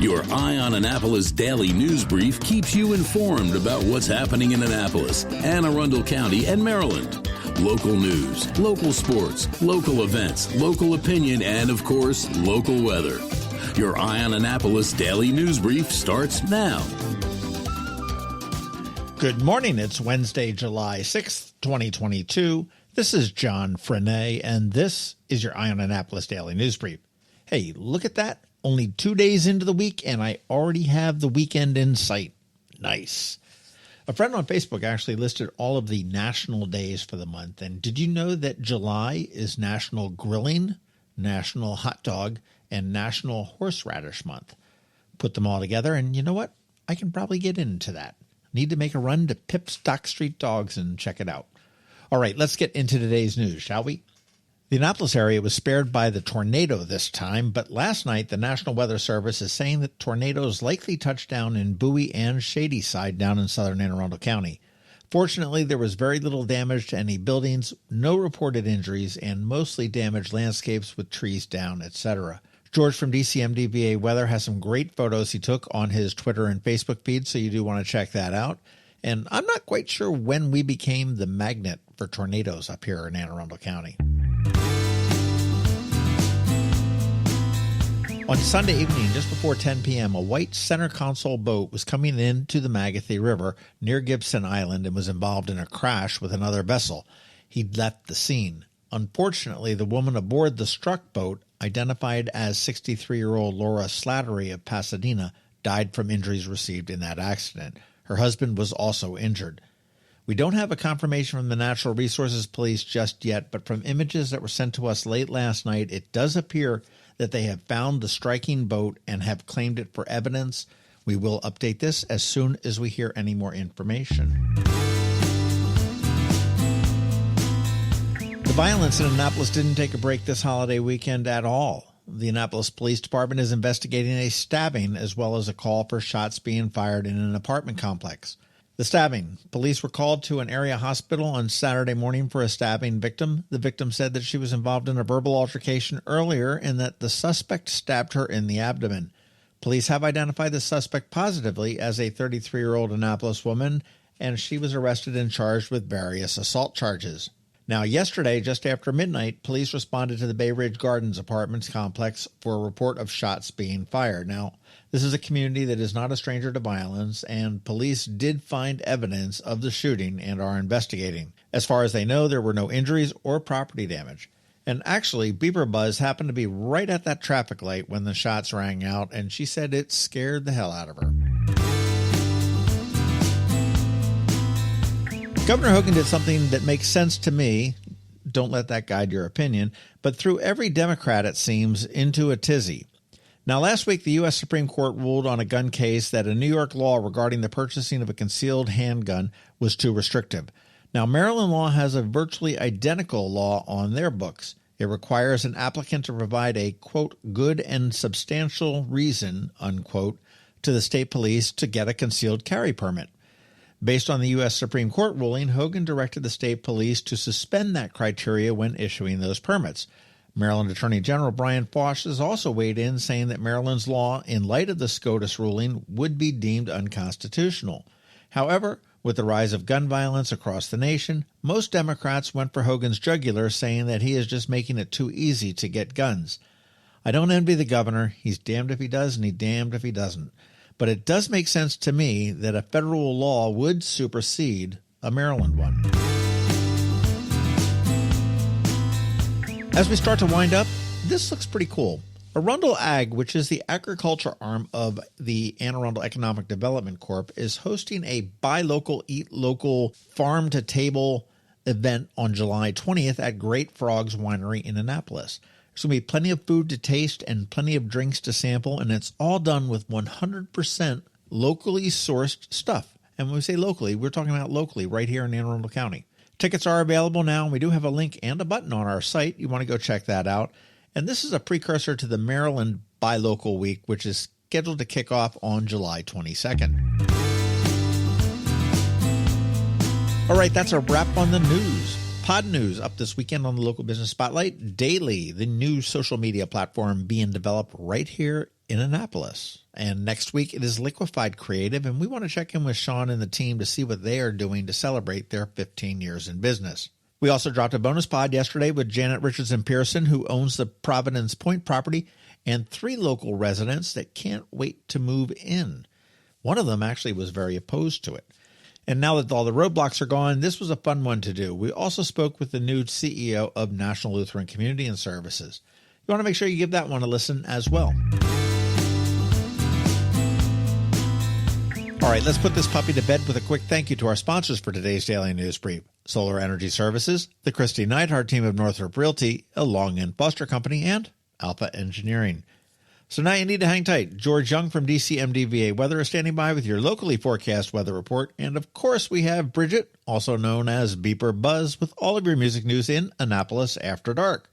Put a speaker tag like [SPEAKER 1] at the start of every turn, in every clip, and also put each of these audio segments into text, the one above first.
[SPEAKER 1] Your Eye on Annapolis daily news brief keeps you informed about what's happening in Annapolis, Anne Arundel County, and Maryland. Local news, local sports, local events, local opinion, and, of course, local weather. Your Eye on Annapolis daily news brief starts now.
[SPEAKER 2] Good morning. It's Wednesday, July 6th, 2022. This is John Frenaye, and this is your Eye on Annapolis daily news brief. Hey, look at that. Only 2 days into the week, and I already have the weekend in sight. Nice. A friend on Facebook actually listed all of the national days for the month. And did you know that July is National Grilling, National Hot Dog, and National Horseradish Month? Put them all together, and you know what? I can probably get into that. Need to make a run to Pip's Dock Street Dogs and check it out. All right, let's get into today's news, shall we? The Annapolis area was spared by the tornado this time, but last night the National Weather Service is saying that tornadoes likely touched down in Bowie and Shadyside down in southern Anne Arundel County. Fortunately, there was very little damage to any buildings, no reported injuries, and mostly damaged landscapes with trees down, etc. George from DCMDVA Weather has some great photos he took on his Twitter and Facebook feed, so you do want to check that out. And I'm not quite sure when we became the magnet for tornadoes up here in Anne Arundel County. On Sunday evening, just before 10 p.m., a white center console boat was coming into the Magathie River near Gibson Island and was involved in a crash with another vessel. He'd left the scene. Unfortunately, the woman aboard the struck boat, identified as 63-year-old Laura Slattery of Pasadena, died from injuries received in that accident. Her husband was also injured. We don't have a confirmation from the Natural Resources Police just yet, but from images that were sent to us late last night, it does appear that they have found the striking boat and have claimed it for evidence. We will update this as soon as we hear any more information. The violence in Annapolis didn't take a break this holiday weekend at all. The Annapolis Police Department is investigating a stabbing as well as a call for shots being fired in an apartment complex. The stabbing. Police were called to an area hospital on Saturday morning for a stabbing victim. The victim said that she was involved in a verbal altercation earlier and that the suspect stabbed her in the abdomen. Police have identified the suspect positively as a 33-year-old Annapolis woman, and she was arrested and charged with various assault charges. Now, yesterday, just after midnight, police responded to the Bay Ridge Gardens apartments complex for a report of shots being fired. Now, this is a community that is not a stranger to violence, and police did find evidence of the shooting and are investigating. As far as they know, there were no injuries or property damage. And actually, BeeprBuzz happened to be right at that traffic light when the shots rang out, and she said it scared the hell out of her. Governor Hogan did something that makes sense to me. Don't let that guide your opinion, but threw every Democrat, it seems, into a tizzy. Now, last week, the U.S. Supreme Court ruled on a gun case that a New York law regarding the purchasing of a concealed handgun was too restrictive. Now, Maryland law has a virtually identical law on their books. It requires an applicant to provide a, quote, good and substantial reason, unquote, to the state police to get a concealed carry permit. Based on the U.S. Supreme Court ruling, Hogan directed the state police to suspend that criteria when issuing those permits. Maryland Attorney General Brian Fosh has also weighed in, saying that Maryland's law, in light of the SCOTUS ruling, would be deemed unconstitutional. However, with the rise of gun violence across the nation, most Democrats went for Hogan's jugular, saying that he is just making it too easy to get guns. I don't envy the governor. He's damned if he does and he's damned if he doesn't. But it does make sense to me that a federal law would supersede a Maryland one. As we start to wind up, this looks pretty cool. Arundel Ag, which is the agriculture arm of the Anne Arundel Economic Development Corp., is hosting a Buy Local, Eat Local, farm-to-table event on July 20th at Great Frogs Winery in Annapolis. There's going to be plenty of food to taste and plenty of drinks to sample, and it's all done with 100% locally sourced stuff. And when we say locally, we're talking about locally right here in Anne Arundel County. Tickets are available now, and we do have a link and a button on our site. You want to go check that out. And this is a precursor to the Maryland Buy Local Week, which is scheduled to kick off on July 22nd. All right, that's a wrap on the news. Pod News up this weekend on the Local Business Spotlight. Daily, the new social media platform being developed right here in Annapolis. And next week it is Liquefied Creative, and we want to check in with Sean and the team to see what they are doing to celebrate their 15 years in business. We also dropped a bonus pod yesterday with Janet Richardson Pearson, who owns the Providence Point property, and 3 local residents that can't wait to move in. One of them actually was very opposed to it. And now that all the roadblocks are gone, this was a fun one to do. We also spoke with the new CEO of National Lutheran Community and Services. You want to make sure you give that one a listen as well. All right, let's put this puppy to bed with a quick thank you to our sponsors for today's Daily News Brief. Solar Energy Services, the Kristi Neidhardt Team of Northrop Realty, a Long and Foster Company, and Alpha Engineering. So now you need to hang tight. George Young from DCMDVA Weather is standing by with your locally forecast weather report. And of course, we have Bridget, also known as BeeprBuzz, with all of your music news in Annapolis After Dark.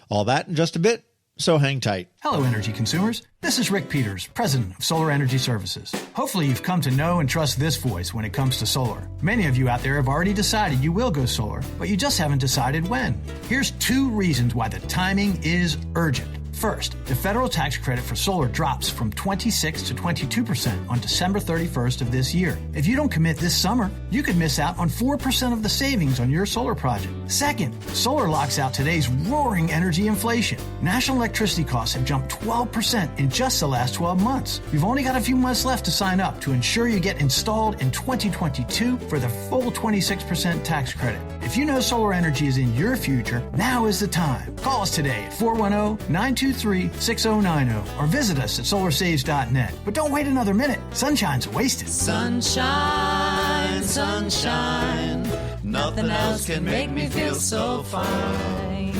[SPEAKER 2] All that in just a bit, so hang tight.
[SPEAKER 3] Hello, energy consumers. This is Rick Peters, president of Solar Energy Services. Hopefully you've come to know and trust this voice when it comes to solar. Many of you out there have already decided you will go solar, but you just haven't decided when. Here's 2 reasons why the timing is urgent. First, the federal tax credit for solar drops from 26 to 22% on December 31st of this year. If you don't commit this summer, you could miss out on 4% of the savings on your solar project. Second, solar locks out today's roaring energy inflation. National electricity costs have jumped 12% in just the last 12 months. You've only got a few months left to sign up to ensure you get installed in 2022 for the full 26% tax credit. If you know solar energy is in your future, now is the time. Call us today at 410-923-6090 or visit us at solarsaves.net. But don't wait another minute. Sunshine's wasted.
[SPEAKER 4] Sunshine, sunshine, nothing else can make me feel so fine.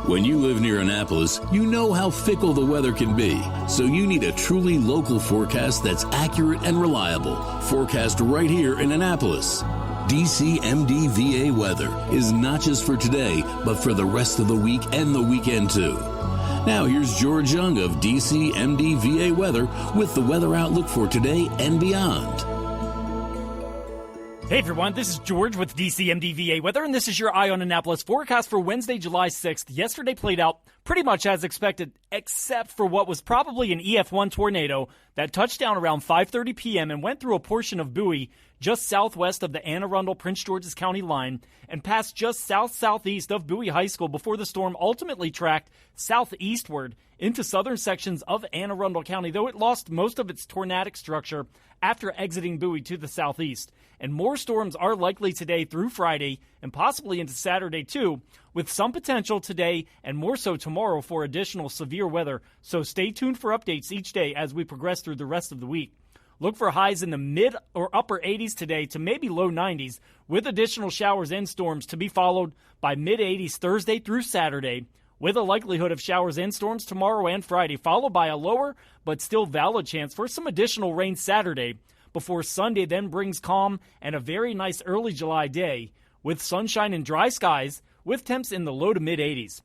[SPEAKER 1] When you live near Annapolis, you know how fickle the weather can be. So you need a truly local forecast that's accurate and reliable. Forecast right here in Annapolis. DCMDVA Weather is not just for today, but for the rest of the week and the weekend too. Now here's George Young of DCMDVA Weather with the weather outlook for today and beyond.
[SPEAKER 5] Hey everyone, this is George with DCMDVA Weather, and this is your Eye on Annapolis forecast for Wednesday, July 6th. Yesterday played out pretty much as expected, except for what was probably an EF1 tornado that touched down around 5:30 p.m. and went through a portion of Bowie just southwest of the Anne Arundel Prince George's County line and passed just south-southeast of Bowie High School before the storm ultimately tracked southeastward into southern sections of Anne Arundel County, though it lost most of its tornadic structure after exiting Bowie to the southeast. And more storms are likely today through Friday and possibly into Saturday too, with some potential today and more so tomorrow for additional severe weather. So stay tuned for updates each day as we progress through the rest of the week. Look for highs in the mid or upper 80s today to maybe low 90s, with additional showers and storms to be followed by mid 80s Thursday through Saturday, with a likelihood of showers and storms tomorrow and Friday, followed by a lower but still valid chance for some additional rain Saturday, before Sunday then brings calm and a very nice early July day, with sunshine and dry skies, with temps in the low to mid 80s.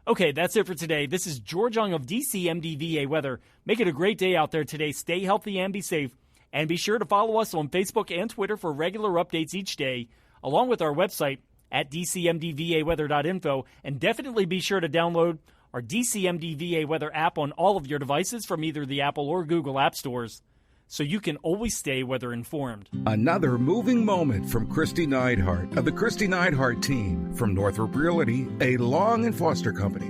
[SPEAKER 5] Okay, that's it for today. This is George Young of DCMDVA Weather. Make it a great day out there today. Stay healthy and be safe. And be sure to follow us on Facebook and Twitter for regular updates each day, along with our website at dcmdvaweather.info. And definitely be sure to download our DCMDVA Weather app on all of your devices from either the Apple or Google app stores, so you can always stay weather informed.
[SPEAKER 6] Another moving moment from Kristi Neidhardt of the Kristi Neidhardt Team from Northrop Realty, a Long and Foster Company.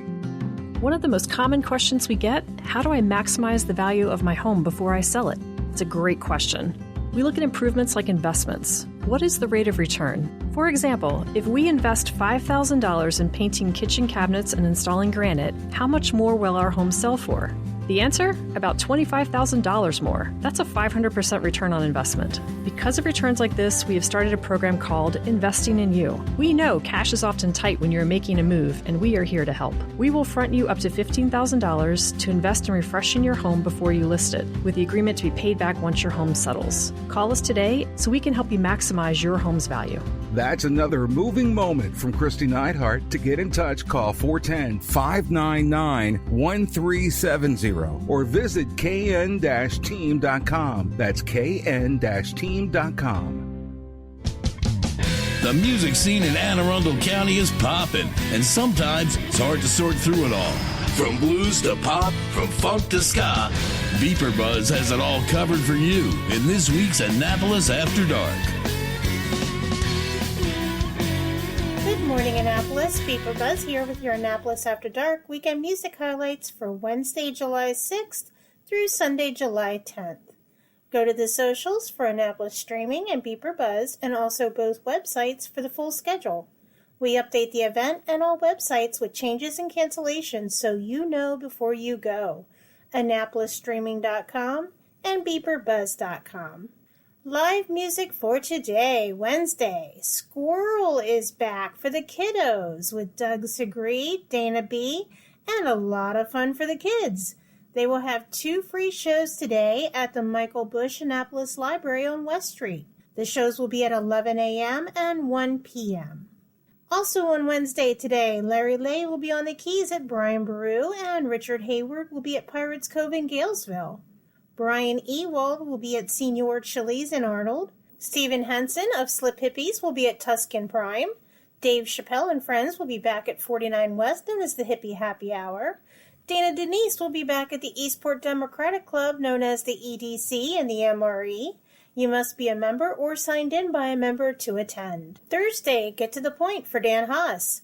[SPEAKER 7] One of the most common questions we get, how do I maximize the value of my home before I sell it? It's a great question. We look at improvements like investments. What is the rate of return? For example, if we invest $5,000 in painting kitchen cabinets and installing granite, how much more will our home sell for? The answer? About $25,000 more. That's a 500% return on investment. Because of returns like this, we have started a program called Investing in You. We know cash is often tight when you're making a move, and we are here to help. We will front you up to $15,000 to invest in refreshing your home before you list it, with the agreement to be paid back once your home settles. Call us today so we can help you maximize your home's value.
[SPEAKER 6] That's another moving moment from Kristi Neidhardt. To get in touch, call 410-599-1370 or visit kn-team.com. That's kn-team.com.
[SPEAKER 1] The music scene in Anne Arundel County is popping, and sometimes it's hard to sort through it all. From blues to pop, from funk to ska, BeeprBuzz has it all covered for you in this week's Annapolis After Dark.
[SPEAKER 8] Good morning, Annapolis. BeeprBuzz here with your Annapolis After Dark weekend music highlights for Wednesday, July 6th through Sunday, July 10th. Go to the socials for Annapolis Streaming and BeeprBuzz, and also both websites for the full schedule. We update the event and all websites with changes and cancellations so you know before you go. AnnapolisStreaming.com and BeeprBuzz.com. Live music for today, Wednesday. Squirrel is back for the kiddos with Doug Segree, Dana B., and a lot of fun for the kids. They will have 2 free shows today at the Michael Bush Annapolis Library on West Street. The shows will be at 11 a.m. and 1 p.m. Also on Wednesday today, Larry Lay will be on the keys at Brian Baru, and Richard Hayward will be at Pirates Cove in Galesville. Brian Ewald will be at Senior Chili's in Arnold. Stephen Henson of Slip Hippies will be at Tuscan Prime. Dave Chappelle and friends will be back at 49 Weston as the Hippie Happy Hour. Dana Denise will be back at the Eastport Democratic Club, known as the EDC and the MRE. You must be a member or signed in by a member to attend. Thursday, Get to the Point for Dan Haas.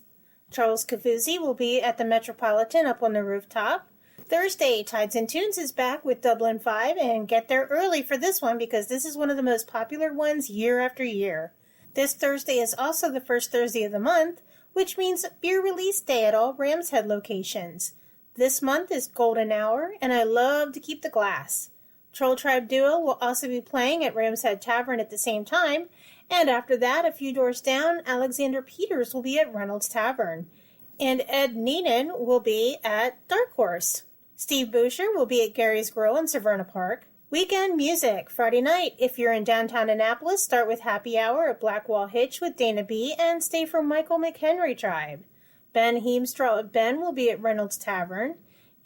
[SPEAKER 8] Charles Cafuzzi will be at the Metropolitan up on the rooftop. Thursday, Tides and Tunes is back with Dublin 5, and get there early for this one because this is one of the most popular ones year after year. This Thursday is also the first Thursday of the month, which means beer release day at all Ram's Head locations. This month is Golden Hour, and I love to keep the glass. Troll Tribe Duo will also be playing at Ram's Head Tavern at the same time, and after that, a few doors down, Alexander Peters will be at Reynolds Tavern, and Ed Neenan will be at Dark Horse. Steve Boucher will be at Gary's Grill in Severna Park. Weekend music. Friday night, if you're in downtown Annapolis, start with Happy Hour at Blackwall Hitch with Dana B. and stay for Michael McHenry Tribe. Ben Heemstraw of Ben will be at Reynolds Tavern.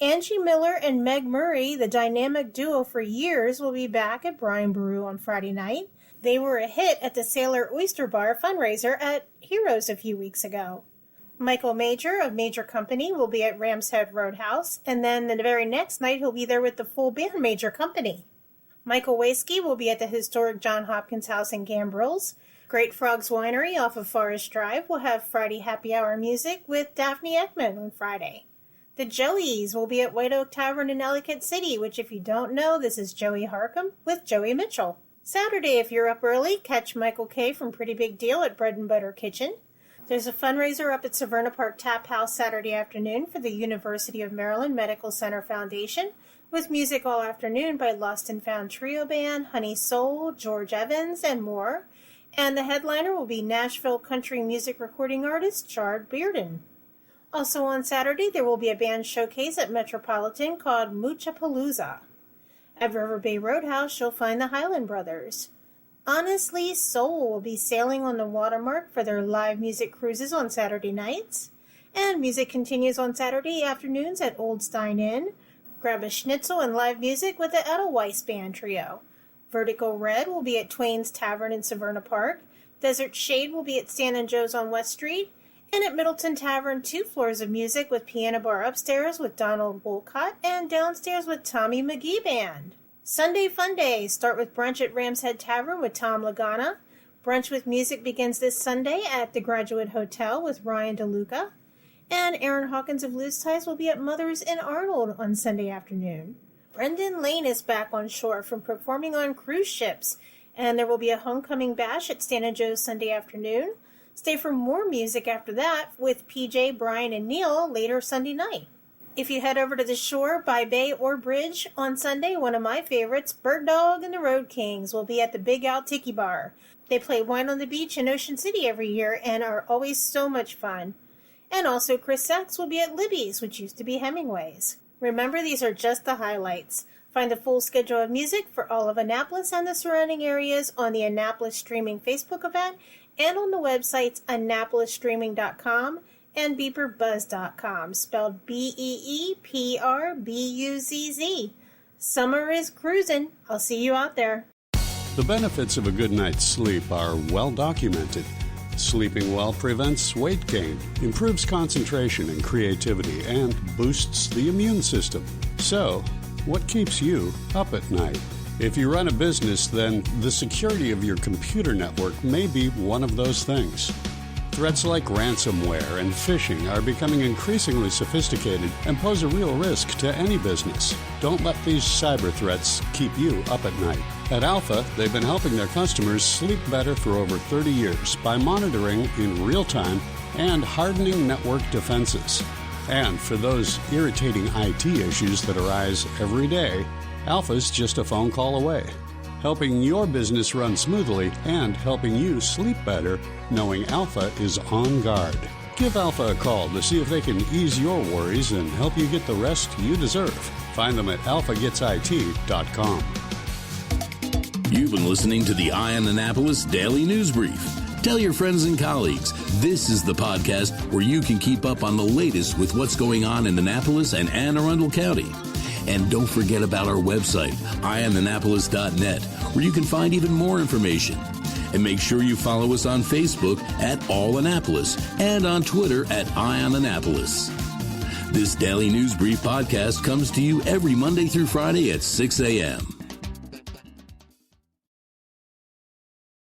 [SPEAKER 8] Angie Miller and Meg Murray, the dynamic duo for years, will be back at Brian Baru on Friday night. They were a hit at the Sailor Oyster Bar fundraiser at Heroes a few weeks ago. Michael Major of Major Company will be at Ram's Head Roadhouse, and then the very next night he'll be there with the full band Major Company. Michael Waskey will be at the historic John Hopkins House in Gambrels. Great Frogs Winery off of Forest Drive will have Friday happy hour music with Daphne Ekman on Friday. The Joeys will be at White Oak Tavern in Ellicott City, which if you don't know, this is Joey Harcum with Joey Mitchell. Saturday, if you're up early, catch Michael K. from Pretty Big Deal at Bread and Butter Kitchen. There's a fundraiser up at Severna Park Tap House Saturday afternoon for the University of Maryland Medical Center Foundation, with music all afternoon by Lost and Found Trio Band, Honey Soul, George Evans, and more. And the headliner will be Nashville country music recording artist Chard Bearden. Also on Saturday, there will be a band showcase at Metropolitan called Muchapalooza. At River Bay Roadhouse, you'll find the Highland Brothers. Honestly Soul will be sailing on the Watermark for their live music cruises on Saturday nights. And music continues on Saturday afternoons at Old Stein Inn. Grab a schnitzel and live music with the Edelweiss Band Trio. Vertical Red will be at Twain's Tavern in Severna Park. Desert Shade will be at Stan and Joe's on West Street. And at Middleton Tavern, 2 floors of music with piano bar upstairs with Donald Wolcott and downstairs with Tommy McGee Band. Sunday Fun Day. Start with brunch at Ram's Head Tavern with Tom Lagana. Brunch with music begins this Sunday at the Graduate Hotel with Ryan DeLuca. And Aaron Hawkins of Loose Ties will be at Mother's in Arnold on Sunday afternoon. Brendan Lane is back on shore from performing on cruise ships, and there will be a homecoming bash at Stan and Joe's Sunday afternoon. Stay for more music after that with PJ, Brian, and Neil later Sunday night. If you head over to the shore by Bay or Bridge on Sunday, one of my favorites, Bird Dog and the Road Kings, will be at the Big Al Tiki Bar. They play Wine on the Beach in Ocean City every year and are always so much fun. And also Chris Sachs will be at Libby's, which used to be Hemingway's. Remember, these are just the highlights. Find the full schedule of music for all of Annapolis and the surrounding areas on the Annapolis Streaming Facebook event and on the websites AnnapolisStreaming.com and BeeprBuzz.com, spelled BeeprBuzz. Summer is cruising. I'll see you out there.
[SPEAKER 9] The benefits of a good night's sleep are well documented. Sleeping well prevents weight gain, improves concentration and creativity, and boosts the immune system. So, what keeps you up at night? If you run a business, then the security of your computer network may be one of those things. Threats like ransomware and phishing are becoming increasingly sophisticated and pose a real risk to any business. Don't let these cyber threats keep you up at night. At Alpha, they've been helping their customers sleep better for over 30 years by monitoring in real time and hardening network defenses. And for those irritating IT issues that arise every day, Alpha's just a phone call away, helping your business run smoothly and helping you sleep better, knowing Alpha is on guard. Give Alpha a call to see if they can ease your worries and help you get the rest you deserve. Find them at alphagetsit.com.
[SPEAKER 1] You've been listening to the Eye on Annapolis Daily News Brief. Tell your friends and colleagues, this is the podcast where you can keep up on the latest with what's going on in Annapolis and Anne Arundel County. And don't forget about our website, eyeonannapolis.net, where you can find even more information. And make sure you follow us on Facebook at All Annapolis and on Twitter at Eye on Annapolis. This Daily News Brief podcast comes to you every Monday through Friday at 6 a.m.